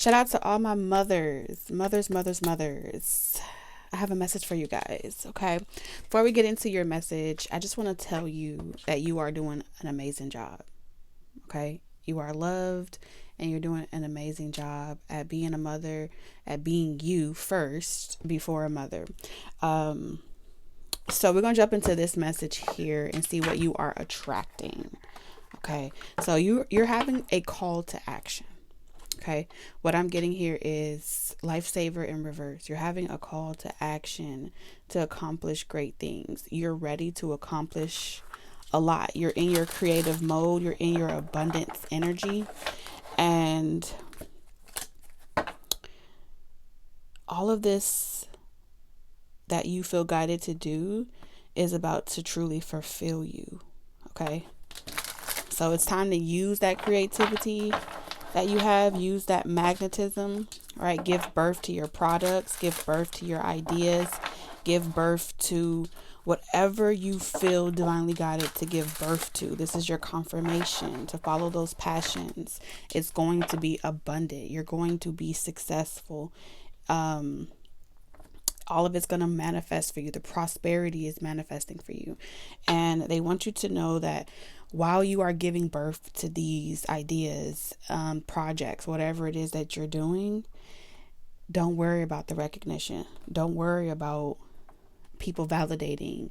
Shout out to all my mothers. I have a message for you guys, okay? Before we get into your message, I just want to tell you that you are doing an amazing job, okay? You are loved and you're doing an amazing job at being a mother, at being you first before a mother. So we're going to jump into this message here and see what you are attracting, okay? So you're having a call to action. Okay, what I'm getting here is lifesaver in reverse. You're having a call to action to accomplish great things. You're ready to accomplish a lot. You're in your creative mode. You're in your abundance energy. And all of this that you feel guided to do is about to truly fulfill you. Okay, so it's time to use that creativity that you have, use that magnetism, right? Give birth to your products, give birth to your ideas, give birth to whatever you feel divinely guided to give birth to. This is your confirmation to follow those passions. It's going to be abundant. You're going to be successful. All of it's going to manifest for you. The prosperity is manifesting for you. And they want you to know that while you are giving birth to these ideas, projects, whatever it is that you're doing, don't worry about the recognition. Don't worry about people validating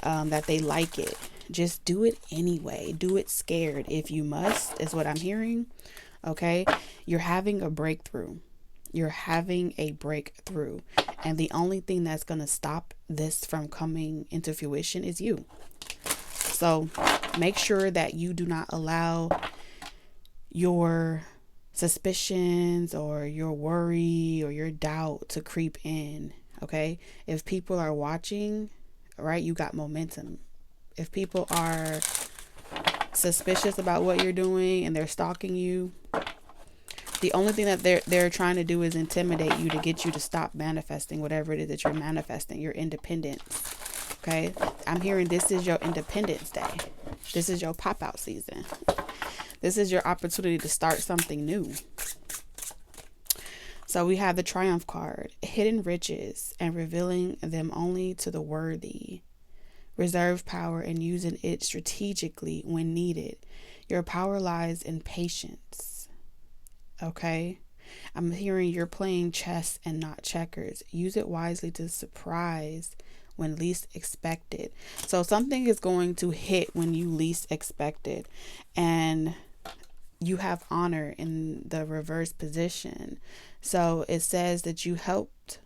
that they like it. Just do it anyway. Do it scared if you must, is what I'm hearing. Okay? You're having a breakthrough. You're having a breakthrough. And the only thing that's going to stop this from coming into fruition is you. So make sure that you do not allow your suspicions or your worry or your doubt to creep in. Okay? If people are watching, right, you got momentum. If people are suspicious about what you're doing and they're stalking you, the only thing that they're trying to do is intimidate you to get you to stop manifesting whatever it is that you're manifesting, your independence. Okay? I'm hearing this is your Independence Day. This is your pop-out season. This is your opportunity to start something new. So we have the Triumph card, hidden riches and revealing them only to the worthy. Reserve power and using it strategically when needed. Your power lies in patience. Okay? I'm hearing you're playing chess and not checkers. Use it wisely to surprise when least expected. So something is going to hit when you least expect it. And you have honor in the reverse position. So it says that you helped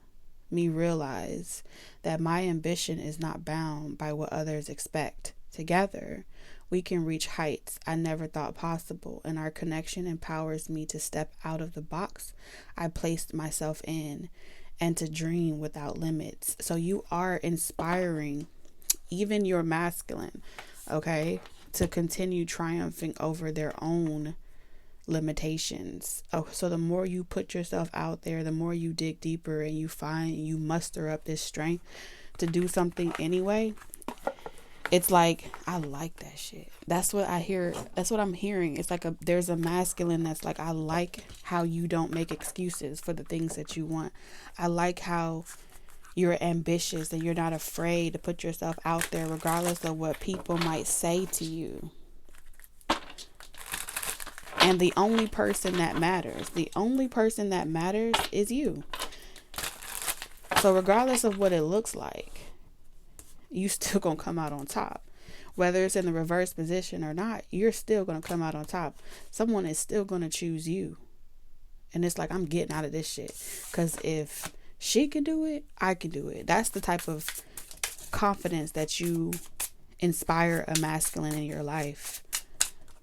me realize that my ambition is not bound by what others expect. Together, we can reach heights I never thought possible, and our connection empowers me to step out of the box I placed myself in and to dream without limits. So you are inspiring even your masculine, okay, to continue triumphing over their own limitations. Oh, so the more you put yourself out there, the more you dig deeper and you find you muster up this strength to do something anyway. It's like, I like that shit. That's what I hear. That's what I'm hearing. It's like there's a masculine that's like, I like how you don't make excuses for the things that you want. I like how you're ambitious and you're not afraid to put yourself out there regardless of what people might say to you. And the only person that matters is you. So regardless of what it looks like, you still gonna come out on top. Whether it's in the reverse position or not, you're still gonna come out on top. Someone is still gonna choose you. And it's like, I'm getting out of this shit. Because if she can do it, I can do it. That's the type of confidence that you inspire a masculine in your life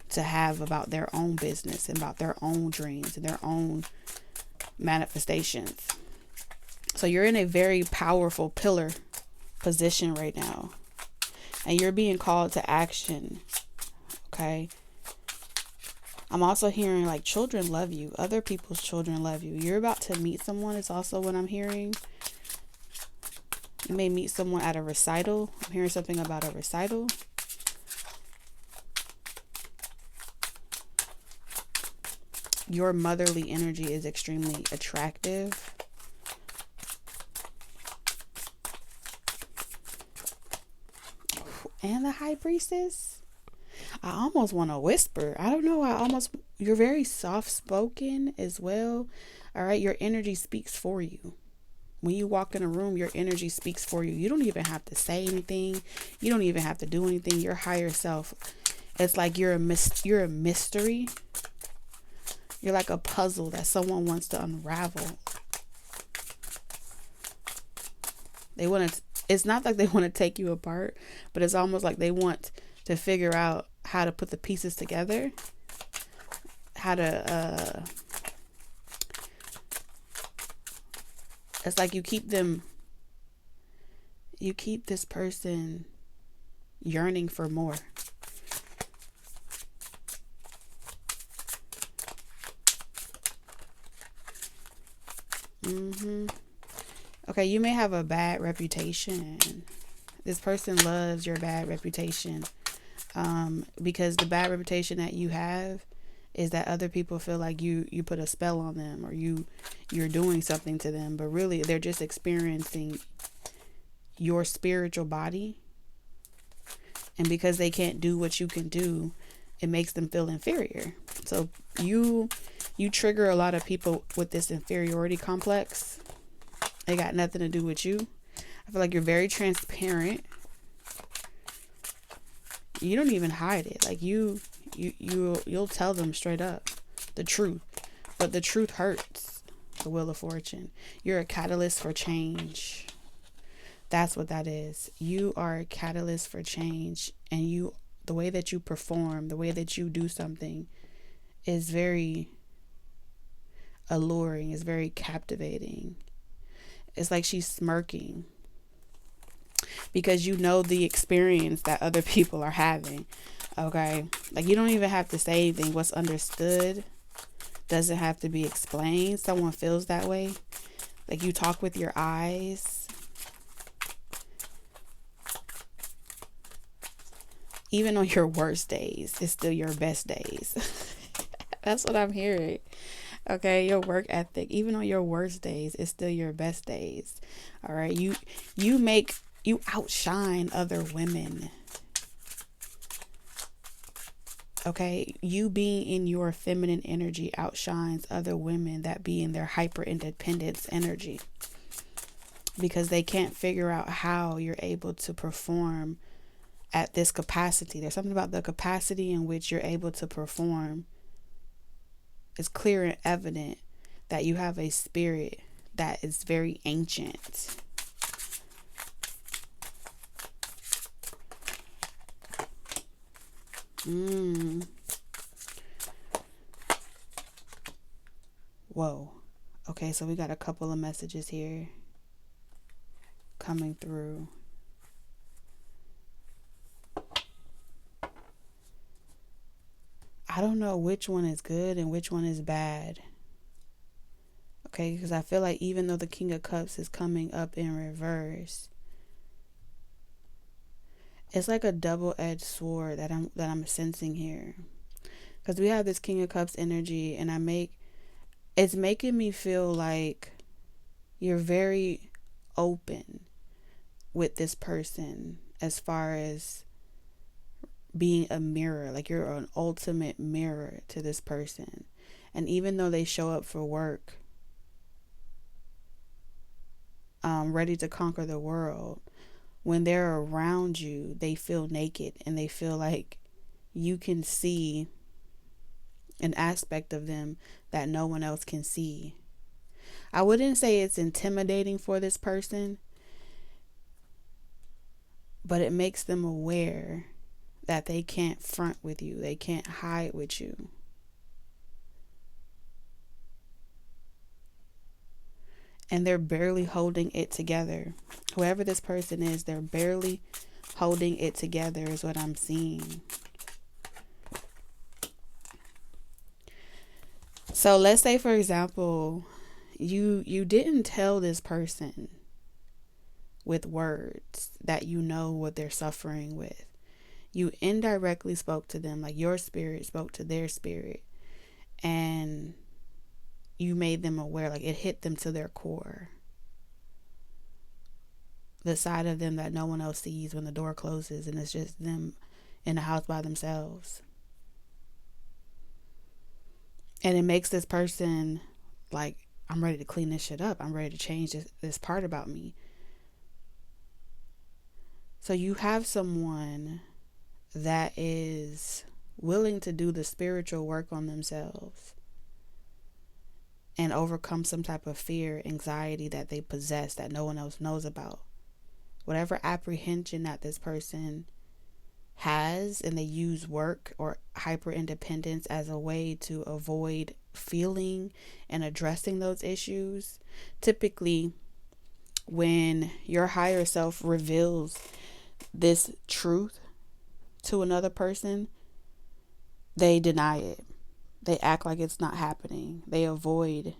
to have about their own business and about their own dreams and their own manifestations. So you're in a very powerful pillar position right now, and you're being called to action. Okay, I'm also hearing like children love you. Other people's children love you. You're about to meet someone is also what I'm hearing. You may meet someone at a recital. I'm hearing something about a recital. your motherly energy is extremely attractive. And the High Priestess. I almost want to whisper. I don't know. You're very soft spoken as well. All right. Your energy speaks for you. When you walk in a room, your energy speaks for you. You don't even have to say anything. You don't even have to do anything. Your higher self. It's like you're a mystery. You're like a puzzle that someone wants to unravel. It's not like they want to take you apart, but it's almost like they want to figure out how to put the pieces together. It's like you keep this person yearning for more. Okay, you may have a bad reputation. This person loves your bad reputation. Because the bad reputation that you have is that other people feel like you put a spell on them, or you're doing something to them, but really they're just experiencing your spiritual body. And because they can't do what you can do, it makes them feel inferior. So you trigger a lot of people with this inferiority complex. It got nothing to do with you. I feel like you're very transparent. You don't even hide it. Like you'll tell them straight up the truth, but the truth hurts. The Wheel of Fortune. You're a catalyst for change. That's what that is. You are a catalyst for change, and the way that you perform, the way that you do something is very alluring, is very captivating. It's like she's smirking because you know the experience that other people are having. Okay? Like you don't even have to say anything. What's understood doesn't have to be explained. Someone feels that way. Like you talk with your eyes. Even on your worst days, it's still your best days. That's what I'm hearing. Okay, your work ethic, even on your worst days, it's still your best days. All right, you outshine other women. Okay, you being in your feminine energy outshines other women that be in their hyper independence energy, because they can't figure out how you're able to perform at this capacity. There's something about the capacity in which you're able to perform. It's clear and evident that you have a spirit that is very ancient. Whoa. Okay, so we got a couple of messages here coming through. I don't know which one is good and which one is bad. Okay, because I feel like even though the King of Cups is coming up in reverse, it's like a double-edged sword that I'm sensing here. Because we have this King of Cups energy, and it's making me feel like you're very open with this person as far as being a mirror. Like you're an ultimate mirror to this person. And even though they show up for work, ready to conquer the world, when they're around you, they feel naked, and they feel like you can see an aspect of them that no one else can see. I wouldn't say it's intimidating for this person, but it makes them aware that they can't front with you. They can't hide with you. And they're barely holding it together. Whoever this person is, they're barely holding it together is what I'm seeing. So let's say, for example, you didn't tell this person with words that you know what they're suffering with. You indirectly spoke to them, like your spirit spoke to their spirit. And you made them aware, like it hit them to their core. The side of them that no one else sees when the door closes and it's just them in the house by themselves. And it makes this person like, I'm ready to clean this shit up. I'm ready to change this part about me. So you have someone that is willing to do the spiritual work on themselves and overcome some type of fear, anxiety that they possess that no one else knows about. Whatever apprehension that this person has, and they use work or hyper independence as a way to avoid feeling and addressing those issues. Typically, when your higher self reveals this truth to another person, they deny it. They act like it's not happening. They avoid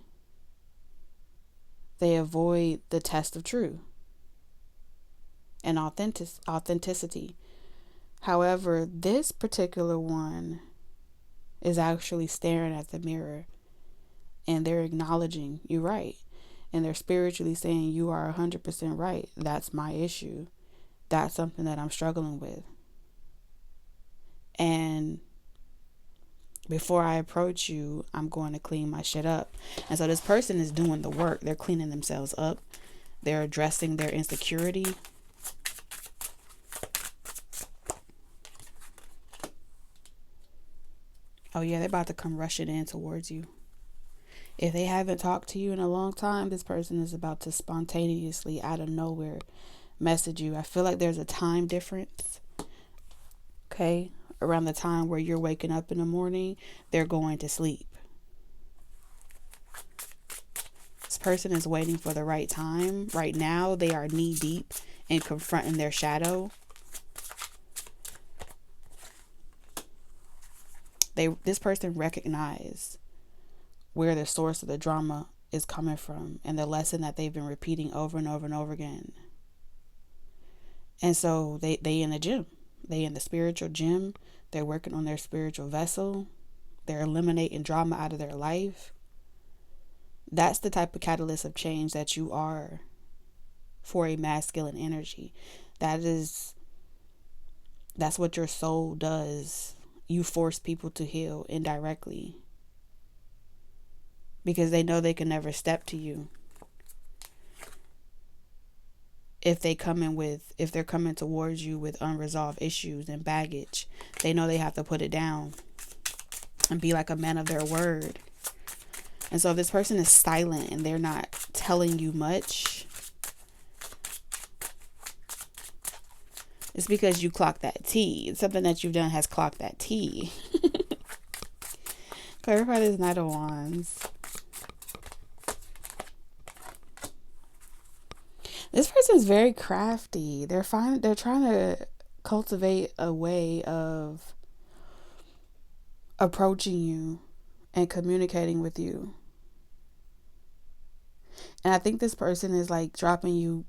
the test of truth and authenticity. However, this particular one is actually staring at the mirror, and they're acknowledging you're right, and they're spiritually saying you are 100% right. That's my issue. That's something that I'm struggling with. And before I approach you, I'm going to clean my shit up. And so this person is doing the work. They're cleaning themselves up. They're addressing their insecurity. Oh yeah, they're about to come rushing in towards you. If they haven't talked to you in a long time, this person is about to spontaneously, out of nowhere, message you. I feel like there's a time difference. Okay? Around the time where you're waking up in the morning, they're going to sleep. This person is waiting for the right time. Right now, they are knee deep in confronting their shadow. This person recognizes where the source of the drama is coming from and the lesson that they've been repeating over and over and over again. And so they in the gym. They in the spiritual gym. They're working on their spiritual vessel. They're eliminating drama out of their life. That's the type of catalyst of change that you are for a masculine energy. That's what your soul does. You force people to heal indirectly because they know they can never step to you. If they're coming towards you with unresolved issues and baggage, they know they have to put it down and be like a man of their word. And so if this person is silent and they're not telling you much, it's because you clocked that T. Something that you've done has clocked that T. Clarify this Knight of Wands. This person is very crafty. They're trying to cultivate a way of approaching you and communicating with you. And I think this person is like dropping you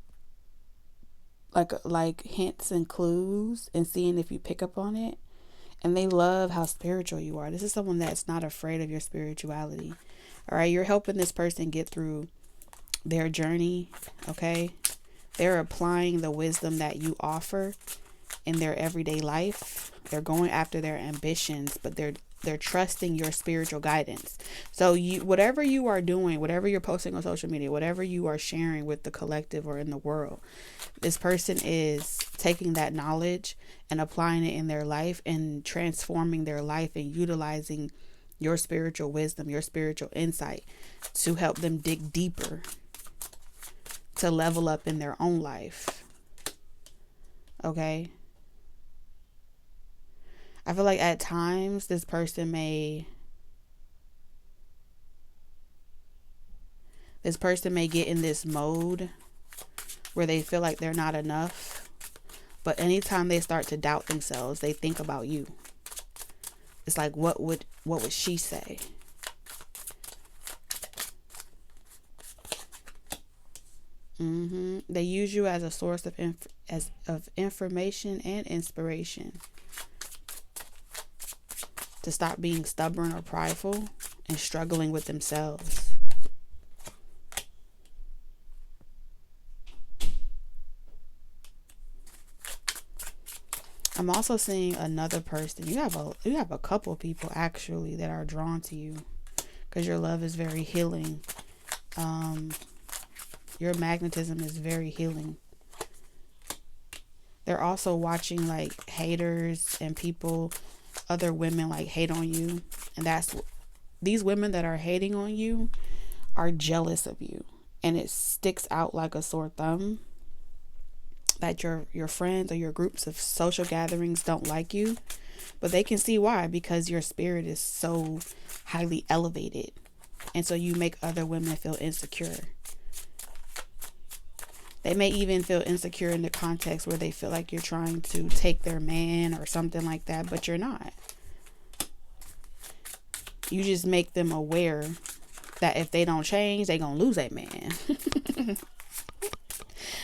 like hints and clues and seeing if you pick up on it. And they love how spiritual you are. This is someone that's not afraid of your spirituality. All right, you're helping this person get through their journey, okay? They're applying the wisdom that you offer in their everyday life. They're going after their ambitions, but they're trusting your spiritual guidance. So whatever you are doing, whatever you're posting on social media, whatever you are sharing with the collective or in the world, this person is taking that knowledge and applying it in their life and transforming their life and utilizing your spiritual wisdom, your spiritual insight to help them dig deeper, to level up in their own life. Okay? I feel like at times this person may get in this mode where they feel like they're not enough. But anytime they start to doubt themselves, they think about you. It's like, what would she say? They use you as a source of information and inspiration to stop being stubborn or prideful and struggling with themselves. I'm also seeing another person. You have a couple people actually that are drawn to you because your love is very healing. Your magnetism is very healing. They're also watching like haters and people, other women like hate on you, and these women that are hating on you are jealous of you, and it sticks out like a sore thumb that your friends or your groups of social gatherings don't like you, but they can see why, because your spirit is so highly elevated, and so you make other women feel insecure. They may even feel insecure in the context where they feel like you're trying to take their man or something like that, but you're not. You just make them aware that if they don't change, they're going to lose that man.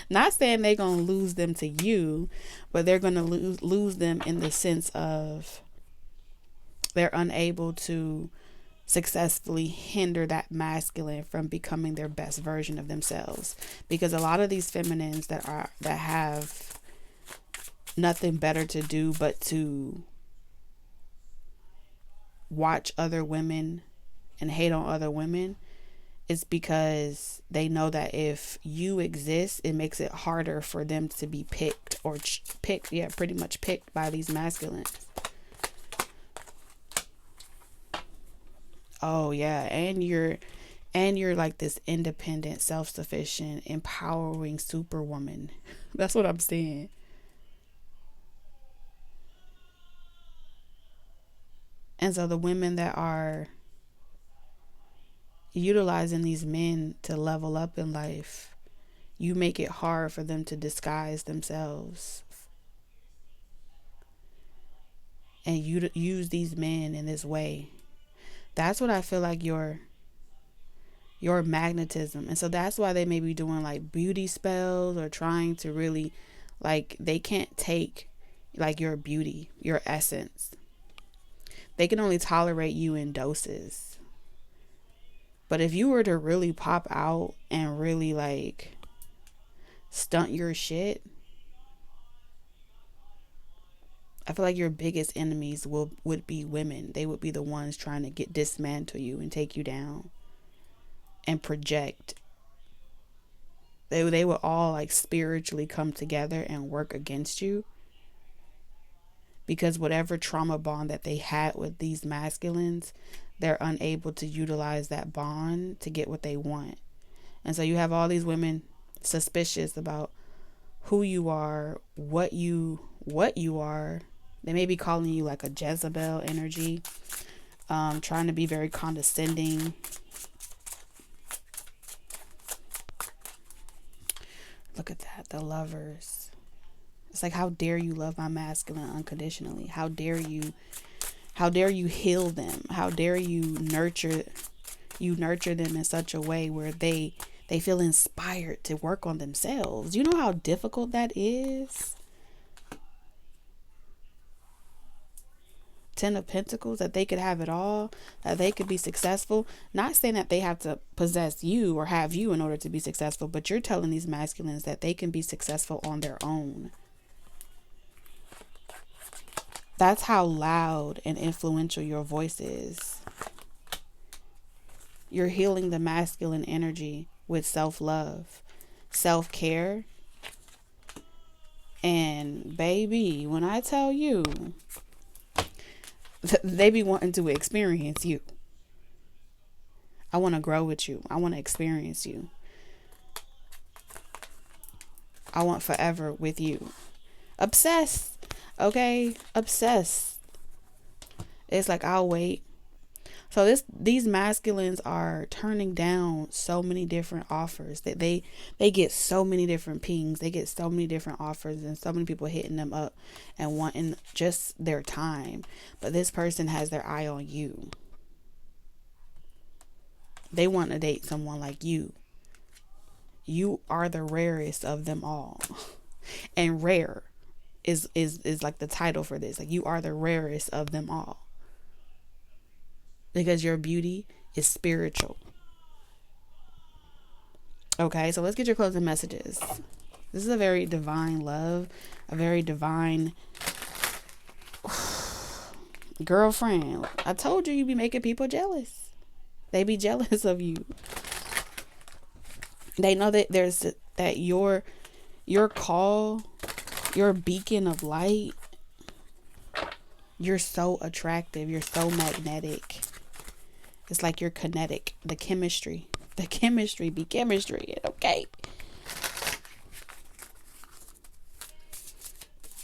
Not saying they're going to lose them to you, but they're going to lose them in the sense of they're unable to successfully hinder that masculine from becoming their best version of themselves. Because a lot of these feminines that have nothing better to do but to watch other women and hate on other women, it's because they know that if you exist, it makes it harder for them to be picked or pretty much picked by these masculines. Oh yeah, and you're like this independent, self-sufficient, empowering superwoman. That's what I'm saying. And so the women that are utilizing these men to level up in life, you make it hard for them to disguise themselves. And you use these men in this way. That's what I feel like your magnetism. And so that's why they may be doing like beauty spells or trying to really, like, they can't take like your beauty, your essence. They can only tolerate you in doses. But if you were to really pop out and really like stunt your shit, I feel like your biggest enemies would be women. They would be the ones trying to dismantle you and take you down and project. They would all like spiritually come together and work against you, because whatever trauma bond that they had with these masculines, they're unable to utilize that bond to get what they want. And so you have all these women suspicious about who you are, what you are. They may be calling you like a Jezebel energy, trying to be very condescending. Look at that, the Lovers. It's like, how dare you love my masculine unconditionally? How dare you heal them? How dare you nurture them in such a way where they feel inspired to work on themselves? You know how difficult that is? 10 of Pentacles, that they could have it all, that they could be successful. Not saying that they have to possess you or have you in order to be successful, but you're telling these masculines that they can be successful on their own. That's how loud and influential your voice is. You're healing the masculine energy with self-love, self-care. And baby, when I tell you, they be wanting to experience you. I want to grow with you. I want to experience you. I want forever with you. Obsessed. Okay? Obsessed. It's like, I'll wait. So these masculines are turning down so many different offers, that they get so many different pings. They get so many different offers and so many people hitting them up and wanting just their time. But this person has their eye on you. They want to date someone like you. You are the rarest of them all. And rare is like the title for this. Like, you are the rarest of them all. Because your beauty is spiritual. Okay, so let's get your closing messages. This is a very divine love, a very divine Girlfriend, I told you be making people jealous. They be jealous of you. They know that that your call, your beacon of light, you're so attractive, you're so magnetic. It's like you're kinetic. The chemistry be chemistry, okay?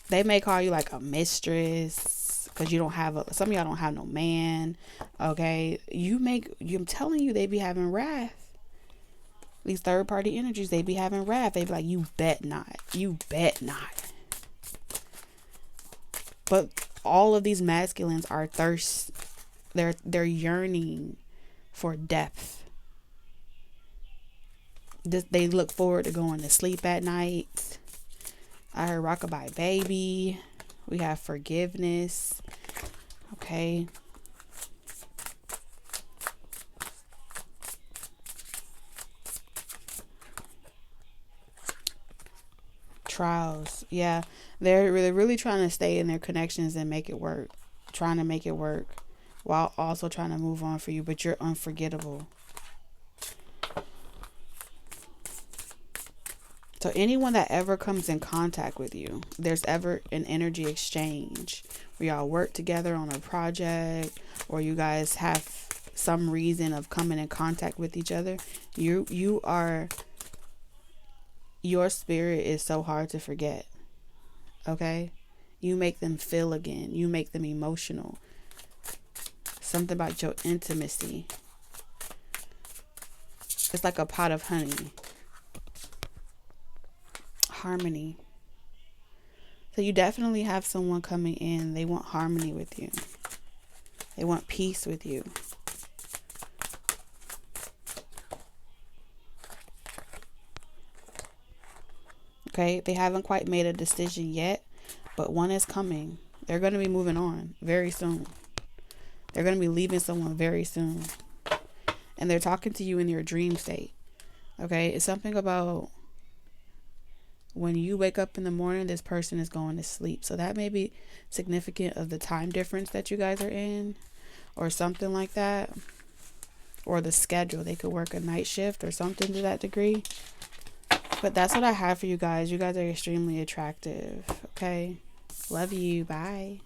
They may call you like a mistress because you don't have some of y'all don't have no man, okay? I'm telling you, they be having wrath. These third party energies, they be having wrath. They be like, you bet not. But all of these masculines are they're yearning for depth. They look forward to going to sleep at night. I heard rockabye baby. We have forgiveness. Okay. Trials. Yeah. They're really trying to stay in their connections and make it work. Trying to make it work while also trying to move on for you, but you're unforgettable. So anyone that ever comes in contact with you, there's ever an energy exchange where y'all work together on a project, or you guys have some reason of coming in contact with each other, your spirit is so hard to forget. Okay? You make them feel again. You make them emotional. Something about your intimacy. It's like a pot of honey. Harmony. So you definitely have someone coming in. They want harmony with you. They want peace with you. Okay, they haven't quite made a decision yet, but one is coming. They're going to be moving on very soon. They're going to be leaving someone very soon. And they're talking to you in your dream state. Okay, it's something about when you wake up in the morning, this person is going to sleep. So that may be significant of the time difference that you guys are in, or something like that. Or the schedule. They could work a night shift or something to that degree. But that's what I have for you guys. You guys are extremely attractive. Okay. Love you. Bye.